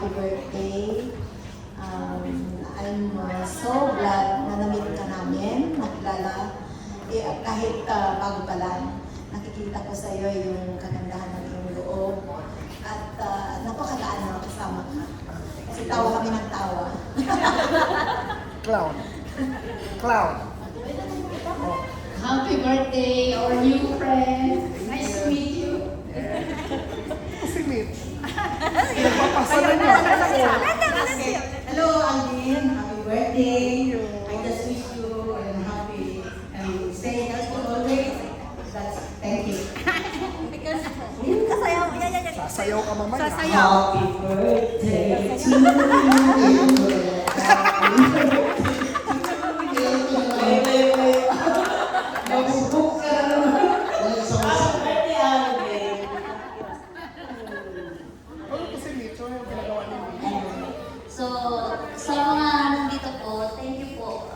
happy birthday. I'm so glad na na-meet ka namin, nakilala. Kahit bago pa lang, nakikita ko sa iyo yung kagandahan ng iyong loob. At napakagaan na kasama ka. Kasi tawa kami ng tawa. Clown. Clown. Oh. Happy birthday, our new friend. Nice to meet you. Si Mitch. Nagpapasalan niya. Hello, Alvin. Happy birthday. I just wish you a happy and stay healthy always. Thank you. Sasayaw ka mamaya. Happy birthday to you. Nabubuk ka na naman. Happy birthday, Alvin. Ano po si Mitch? Ano yung ginagawa ni Mitch? So, sa mga nandito po, thank you po.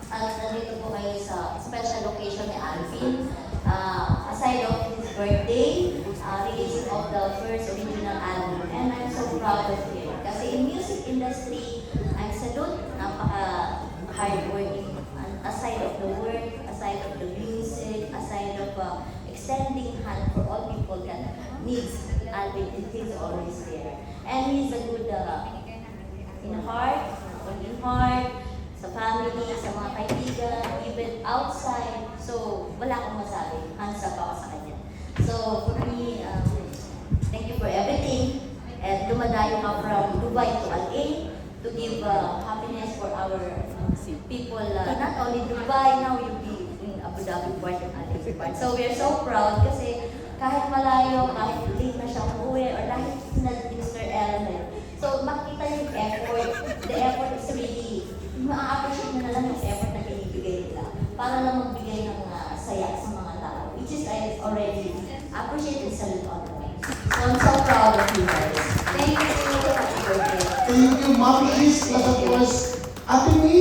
Nandito po kayo sa special occasion ni Alvin. Aside of his birthday, release of the first original album. And I'm so proud of him. Kasi in music industry, I'm salute, napaka-hardworking. Aside of the work, aside of the music, aside of extending hand for all people that needs Alvin, he's always there. And he's a good in heart, sa family, sa mga kaibigan, even outside. So, wala akong masabi. Hands up ako sa kanya. So, for me, thank you for everything. And dumadayo ka from Dubai to LA to give happiness for our people. Not only Dubai, now you'll be in Abu Dhabi part and LA part. So, we're so proud kasi kahit malayo, kahit late na siya umuwi, or kahit na Mr. Element. So, makita yung effort. The effort is really, ma-appreciate na lang yung effort na binibigay nila para lang magbigay ng saya sa mga tao. Which is I already appreciate and salute all the way. So, I'm so proud of you guys. Thank you. Happy birthday. Thank you, Ma'am Is, plus of course, Ate Mi.